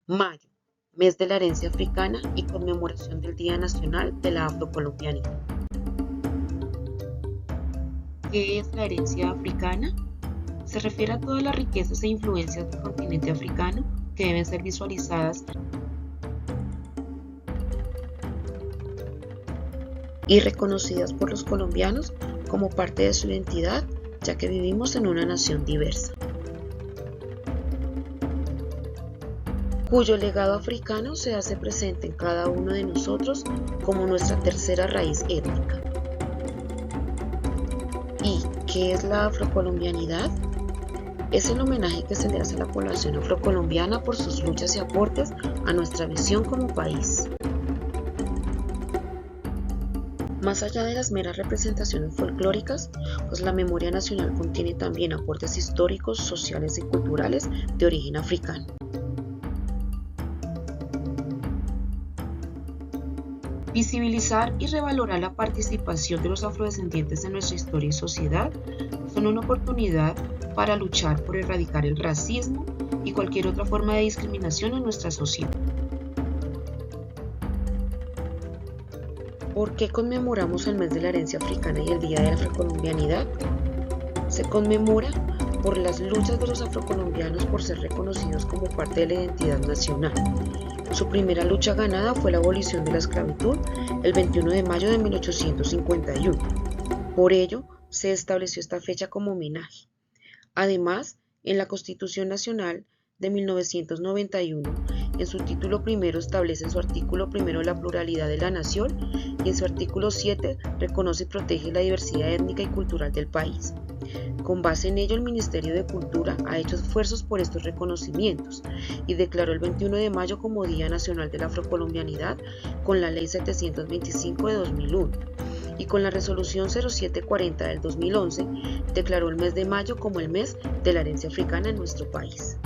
Mayo, mes de la herencia africana y conmemoración del Día Nacional de la Afrocolombianidad. ¿Qué es la herencia africana? Se refiere a todas las riquezas e influencias del continente africano que deben ser visualizadas y reconocidas por los colombianos como parte de su identidad, ya que vivimos en una nación diversa, cuyo legado africano se hace presente en cada uno de nosotros como nuestra tercera raíz étnica. ¿Y qué es la afrocolombianidad? Es el homenaje que se le hace a la población afrocolombiana por sus luchas y aportes a nuestra visión como país. Más allá de las meras representaciones folclóricas, pues la memoria nacional contiene también aportes históricos, sociales y culturales de origen africano. Visibilizar y revalorar la participación de los afrodescendientes en nuestra historia y sociedad son una oportunidad para luchar por erradicar el racismo y cualquier otra forma de discriminación en nuestra sociedad. ¿Por qué conmemoramos el mes de la herencia africana y el Día de la Afrocolombianidad? Se conmemora por las luchas de los afrocolombianos por ser reconocidos como parte de la identidad nacional. Su primera lucha ganada fue la abolición de la esclavitud el 21 de mayo de 1851. Por ello, se estableció esta fecha como homenaje. Además, en la Constitución Nacional de 1991, en su título primero establece en su artículo primero la pluralidad de la nación y en su artículo 7 reconoce y protege la diversidad étnica y cultural del país. Con base en ello, el Ministerio de Cultura ha hecho esfuerzos por estos reconocimientos y declaró el 21 de mayo como Día Nacional de la Afrocolombianidad con la Ley 725 de 2001 y con la Resolución 0740 del 2011 declaró el mes de mayo como el mes de la herencia africana en nuestro país.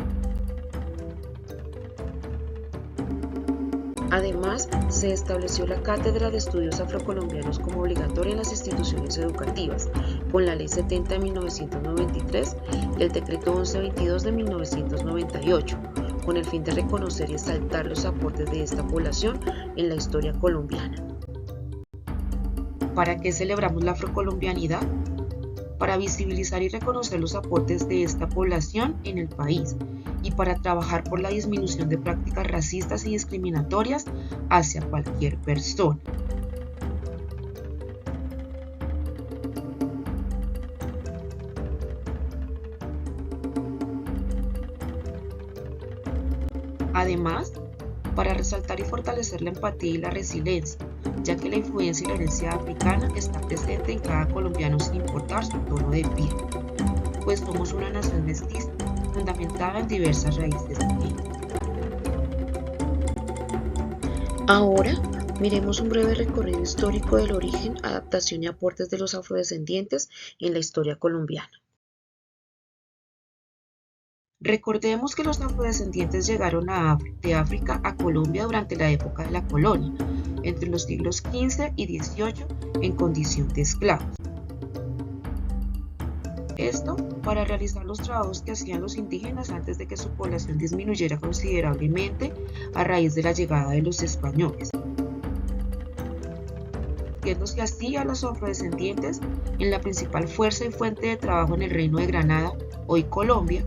Además, se estableció la Cátedra de Estudios Afrocolombianos como obligatoria en las instituciones educativas, con la Ley 70 de 1993 y el Decreto 1122 de 1998, con el fin de reconocer y exaltar los aportes de esta población en la historia colombiana. ¿Para qué celebramos la afrocolombianidad? Para visibilizar y reconocer los aportes de esta población en el país y para trabajar por la disminución de prácticas racistas y discriminatorias hacia cualquier persona. Además, para resaltar y fortalecer la empatía y la resiliencia, ya que la influencia y la herencia africana está presente en cada colombiano sin importar su tono de piel, pues somos una nación mestiza, fundamentada en diversas raíces indígenas. Ahora, miremos un breve recorrido histórico del origen, adaptación y aportes de los afrodescendientes en la historia colombiana. Recordemos que los afrodescendientes llegaron de África a Colombia durante la época de la colonia, entre los siglos XV y XVIII, en condición de esclavos. Esto para realizar los trabajos que hacían los indígenas antes de que su población disminuyera considerablemente a raíz de la llegada de los españoles. Convirtiéndose así a los afrodescendientes en la principal fuerza y fuente de trabajo en el Reino de Granada, hoy Colombia,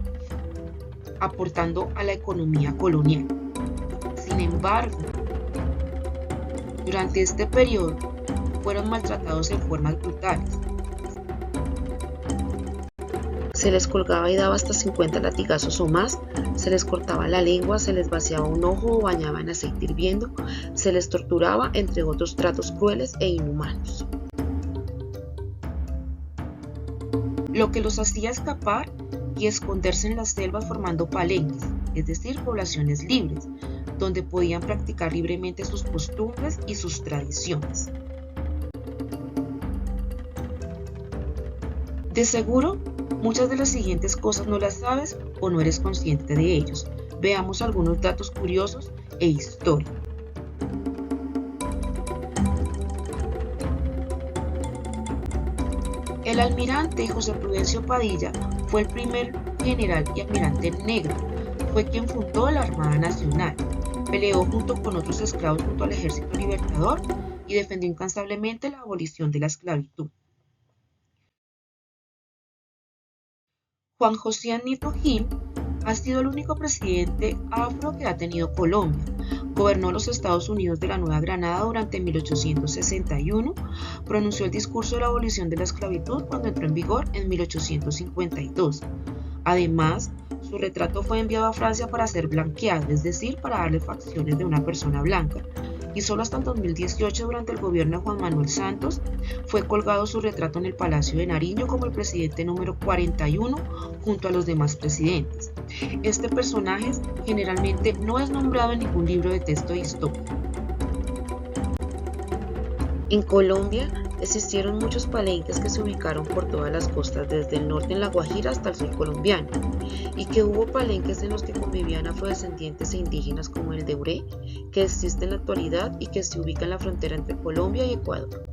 aportando a la economía colonial. Sin embargo, durante este periodo fueron maltratados en formas brutales. Se les colgaba y daba hasta 50 latigazos o más, se les cortaba la lengua, se les vaciaba un ojo o bañaba en aceite hirviendo, se les torturaba, entre otros tratos crueles e inhumanos. Lo que los hacía escapar y esconderse en las selvas formando palenques, es decir, poblaciones libres, donde podían practicar libremente sus costumbres y sus tradiciones. De seguro, muchas de las siguientes cosas no las sabes o no eres consciente de ellos. Veamos algunos datos curiosos e históricos. El almirante José Prudencio Padilla fue el primer general y almirante negro. Fue quien fundó la Armada Nacional, peleó junto con otros esclavos junto al Ejército Libertador y defendió incansablemente la abolición de la esclavitud. Juan José Anito Gil ha sido el único presidente afro que ha tenido Colombia. Gobernó los Estados Unidos de la Nueva Granada durante 1861, pronunció el discurso de la abolición de la esclavitud cuando entró en vigor en 1852. Además, su retrato fue enviado a Francia para ser blanqueado, es decir, para darle facciones de una persona blanca. Y solo hasta el 2018, durante el gobierno de Juan Manuel Santos, fue colgado su retrato en el Palacio de Nariño como el presidente número 41 junto a los demás presidentes. Este personaje generalmente no es nombrado en ningún libro de texto de historia. En Colombia existieron muchos palenques que se ubicaron por todas las costas, desde el norte en La Guajira hasta el sur colombiano, y que hubo palenques en los que convivían afrodescendientes e indígenas como el de Uré, que existe en la actualidad y que se ubica en la frontera entre Colombia y Ecuador.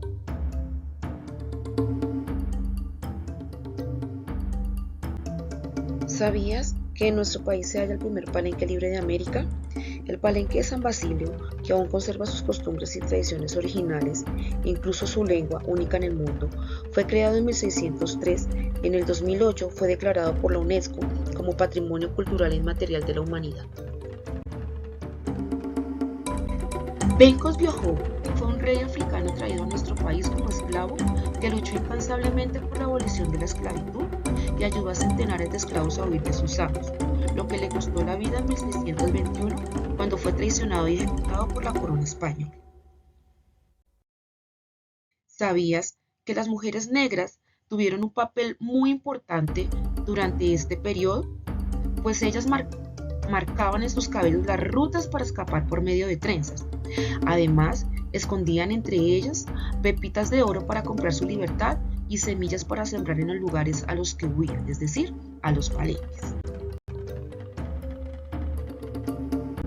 ¿Sabías que en nuestro país se halla el primer palenque libre de América? El Palenque de San Basilio, que aún conserva sus costumbres y tradiciones originales, incluso su lengua, única en el mundo, fue creado en 1603 y en el 2008 fue declarado por la UNESCO como Patrimonio Cultural Inmaterial de la Humanidad. Bencos Biojó fue un rey africano traído a nuestro país como esclavo que luchó incansablemente por la abolición de la esclavitud y ayudó a centenares de esclavos a huir de sus amos, lo que le costó la vida en 1621 cuando fue traicionado y ejecutado por la corona española. ¿Sabías que las mujeres negras tuvieron un papel muy importante durante este periodo? Pues ellas marcaban en sus cabellos las rutas para escapar por medio de trenzas. Además, escondían entre ellas pepitas de oro para comprar su libertad y semillas para sembrar en los lugares a los que huían, es decir, a los palenques.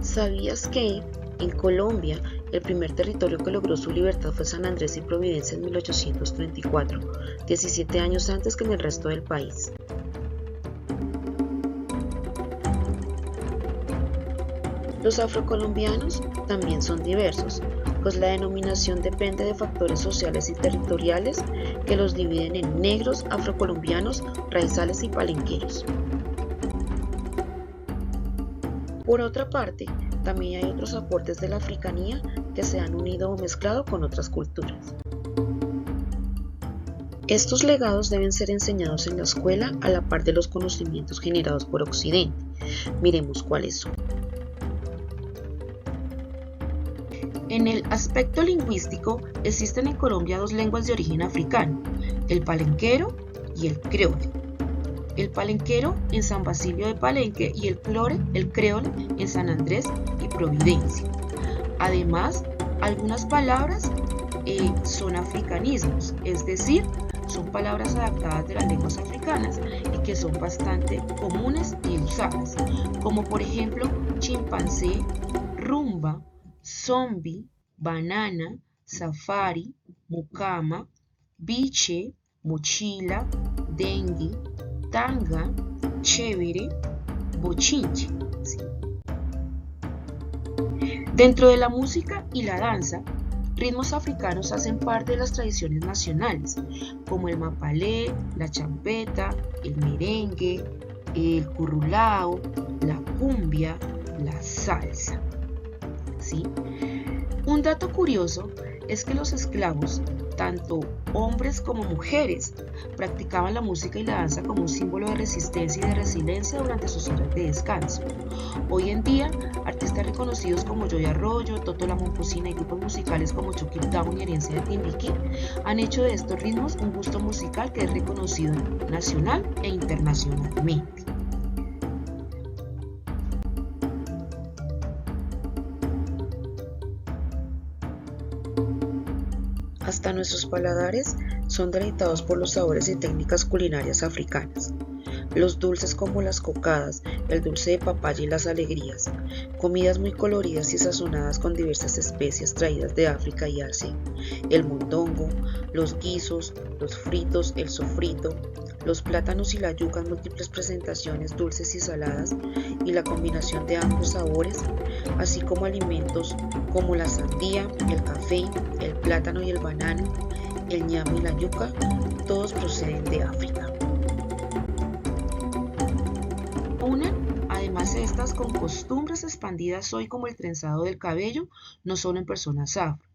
¿Sabías que en Colombia el primer territorio que logró su libertad fue San Andrés y Providencia en 1834, 17 años antes que en el resto del país? Los afrocolombianos también son diversos, pues la denominación depende de factores sociales y territoriales que los dividen en negros, afrocolombianos, raizales y palenqueros. Por otra parte, también hay otros aportes de la africanía que se han unido o mezclado con otras culturas. Estos legados deben ser enseñados en la escuela a la par de los conocimientos generados por Occidente. Miremos cuáles son. En el aspecto lingüístico, existen en Colombia dos lenguas de origen africano, el palenquero y el creole. El palenquero en San Basilio de Palenque y el creole en San Andrés y Providencia. Además, algunas palabras son africanismos, es decir, son palabras adaptadas de las lenguas africanas y que son bastante comunes y usadas, como por ejemplo chimpancé, rumba, zombie, banana, safari, mucama, biche, mochila, dengue, tanga, chévere, bochinche. ¿Sí? Dentro de la música y la danza, ritmos africanos hacen parte de las tradiciones nacionales, como el mapalé, la champeta, el merengue, el currulao, la cumbia, la salsa. ¿Sí? Un dato curioso es que los esclavos, tanto hombres como mujeres, practicaban la música y la danza como un símbolo de resistencia y de resiliencia durante sus horas de descanso. Hoy en día, artistas reconocidos como Joy Arroyo, Toto la Momposina y grupos musicales como Chucky Town y Herencia de Timbiquí han hecho de estos ritmos un gusto musical que es reconocido nacional e internacionalmente. Hasta nuestros paladares son deleitados por los sabores y técnicas culinarias africanas. Los dulces como las cocadas, el dulce de papaya y las alegrías, comidas muy coloridas y sazonadas con diversas especias traídas de África y Asia, el mondongo, los guisos, los fritos, el sofrito, los plátanos y la yuca en múltiples presentaciones dulces y saladas y la combinación de ambos sabores, así como alimentos como la sandía, el café, el plátano y el banano, el ñame y la yuca, todos proceden de África. Además estas con costumbres expandidas hoy como el trenzado del cabello, no solo en personas afro.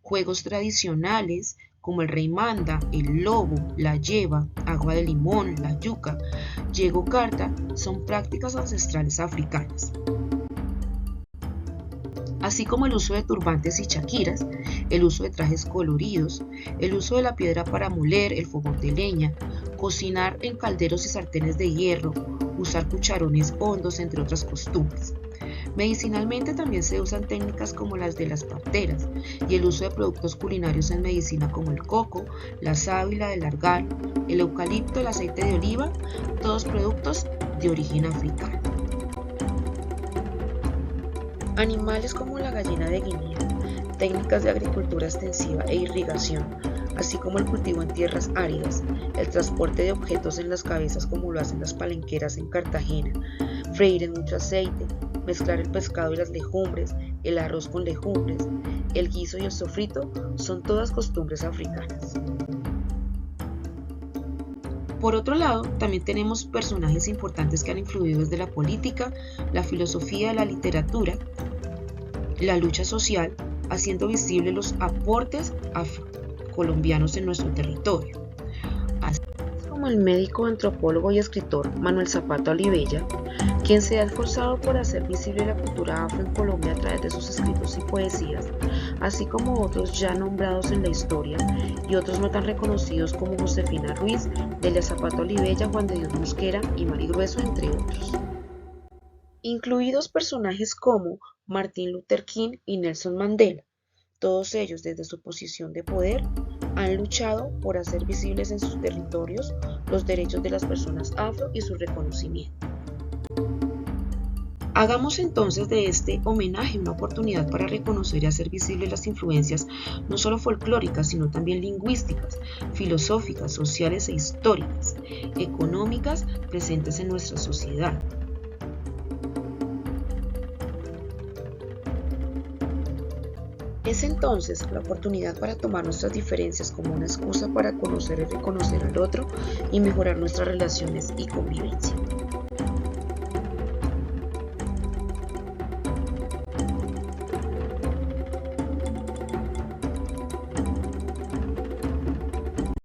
Juegos tradicionales como el rey manda, el lobo, la lleva, agua de limón, la yuca, yego carta, son prácticas ancestrales africanas. Así como el uso de turbantes y chaquiras, el uso de trajes coloridos, el uso de la piedra para moler, el fogón de leña, cocinar en calderos y sartenes de hierro, usar cucharones hondos, entre otras costumbres. Medicinalmente también se usan técnicas como las de las parteras y el uso de productos culinarios en medicina como el coco, la sábila, el argal, el eucalipto, el aceite de oliva, todos productos de origen africano. Animales como la gallina de Guinea, técnicas de agricultura extensiva e irrigación, así como el cultivo en tierras áridas, el transporte de objetos en las cabezas como lo hacen las palenqueras en Cartagena, freír en mucho aceite, mezclar el pescado y las legumbres, el arroz con legumbres, el guiso y el sofrito, son todas costumbres africanas. Por otro lado, también tenemos personajes importantes que han influido desde la política, la filosofía, la literatura, la lucha social, haciendo visibles los aportes afrocolombianos en nuestro territorio. Así como el médico, antropólogo y escritor Manuel Zapata Olivella, quien se ha esforzado por hacer visible la cultura afro en Colombia a través de sus escritos y poesías, así como otros ya nombrados en la historia y otros no tan reconocidos como Josefina Ruiz, Delia Zapata Olivella, Juan de Dios Mosquera y Mari Grueso, entre otros. Incluidos personajes como Martin Luther King y Nelson Mandela. Todos ellos, desde su posición de poder, han luchado por hacer visibles en sus territorios los derechos de las personas afro y su reconocimiento. Hagamos entonces de este homenaje una oportunidad para reconocer y hacer visibles las influencias no solo folclóricas, sino también lingüísticas, filosóficas, sociales e históricas, económicas presentes en nuestra sociedad. Es entonces la oportunidad para tomar nuestras diferencias como una excusa para conocer y reconocer al otro y mejorar nuestras relaciones y convivencia.